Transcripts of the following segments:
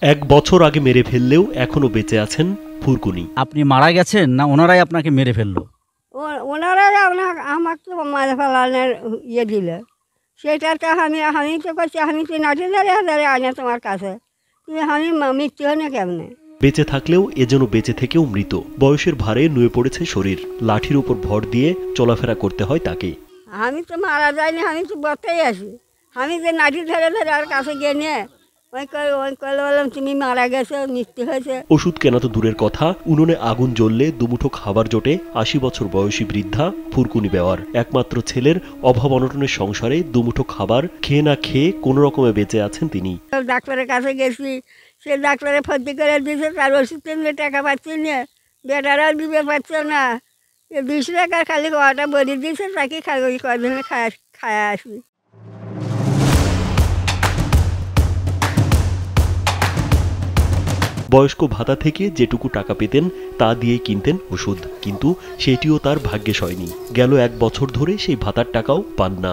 এক বছর আগে মেরে ফেললেও এখনো বেঁচে আছেন ফুরকুনি। আপনি মারা গেছেন না ওনারাই আপনাকে মেরে ফেললো? ওনারাই আমাকে তো মারে ফেলানোর ইয়ে দিল। সেটা তো আমি তো করছি, আমি তো নাটি ধরে ধরে আনে তোমার কাছে, তুমি আমি মৃত্যু হয় না কেমনে? বেঁচে থাকলেও এ যেন বেঁচে থেকেও মৃত। বয়সের ভারে নুয়ে পড়েছে শরীর, লাঠির উপর ভর দিয়ে চলাফেরা করতে হয় তাকে। আমি তো মারা যাইনি, আমি তো বতেই আছি। আমি যে নাটি ধরে ধরে আর কাছে গিয়ে নিয়ে ওই কলে বললাম তুমি মারা গেছো, মৃত্যু হয়েছে। ওষুধ কেনা তো দূরের কথা, উনুনে আগুন জ্বললে দুমুঠো খাবার জোটে ৮০ বছর বয়সী বৃদ্ধা ফুরকুনি বেওয়ার। একমাত্র ছেলের অভাব অনটনের সংসারে দুমুঠো খাবার খেয়ে না খেয়ে কোনো রকমে বেঁচে আছেন তিনি। ডাক্তারের কাছে গেছি, সে ডাক্তারে ভর্তি করে দিয়েছে, তার ওষুধ কিনলে টাকা পাচ্ছি না, বেটারাও দিতে পারছে না। ২০ টাকার খালি ওটা বলি দিয়েছে, তাকে কদিনে খায় আসি। বয়স্ক ভাতা থেকে যেটুকু টাকা পেতেন তা দিয়েই কিনতেন ওষুধ, কিন্তু সেটিও তার ভাগ্যে সয়নি। গেল এক বছর ধরে সেই ভাতার টাকাও পান না।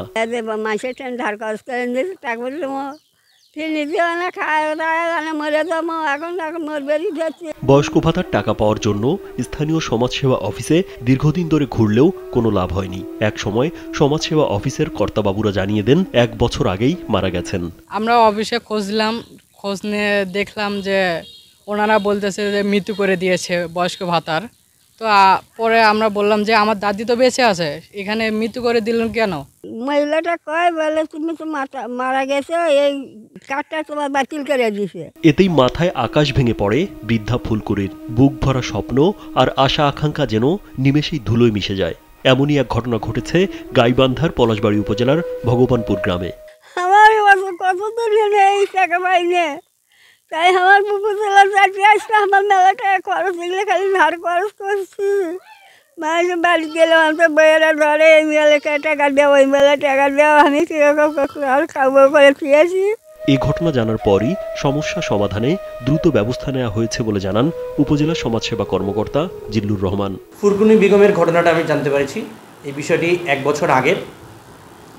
মাসে ধার খরচ করে দিয়েছে, টাকা ফির নিতে না, খায় মরে যাবো, এখন মরবেরই ধরছে। বয়স্ক ভাতার টাকা পাওয়ার জন্য স্থানীয় সমাজসেবা অফিসে দীর্ঘদিন ধরে ঘুরলেও কোনো লাভ হয়নি। এক সময় সমাজসেবা অফিসের কর্তাবাবুরা জানিয়ে দেন এক বছর আগেই মারা গেছেন। আমরা অফিসে খোঁজ নিয়ে দেখলাম যে ওনারা বলতেছে যে মৃত্যু করে দিয়েছে বয়স্ক ভাতার। তো পরে আমরা বললাম যে আমার দাদি তো বেঁচে আছে, এখানে মৃত্যু করে দিলেন কেন? মহিলাটা কয় বলে তুমি তো মারা গেছো, এই কার্ডটা তোমার বাতিল করে দিছে। এতেই মাথায় আকাশ ভেঙে পড়ে বৃদ্ধা ফুলকুরির। বুক ভরা স্বপ্ন আর আশা আকাঙ্ক্ষা যেন নিমেষেই ধুলোয় মিশে যায়। এমনই এক ঘটনা ঘটেছে গাইবান্ধার পলাশবাড়ি উপজেলার ভগবানপুর গ্রামে। আমার কত দিন এই টাকা পাইনি, তাই আমার পুকুর তোলা চাকরি আসছে, আমার মেলা টাকা খরচ দিলে খালি ধার খরচ করছি। মাঝে বাড়ি গেলাম, তো বইয়েরা ধরে এই মেলাকে টাকা দেওয়া, ওই মেলা টাকা দেওয়া, আমি কীরকম আর খাবো করে খেয়েছি। এই ঘটনা জানার পরই সমস্যা সমাধানে দ্রুত ব্যবস্থা নেওয়া হয়েছে বলে জানান উপজেলা সমাজসেবা কর্মকর্তা জিল্লুর রহমান। ফুরকুনি বেগমের ঘটনাটা আমি জানতে পেরেছি, এই বিষয়টি এক বছর আগের।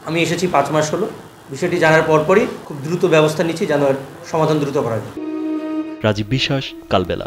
আমি এসেছি 5 মাস হলো। বিষয়টি জানার পরপরই খুব দ্রুত ব্যবস্থা নিচ্ছি যেন সমাধান দ্রুত করা যায়। রাজীব বিশ্বাস, কালবেলা।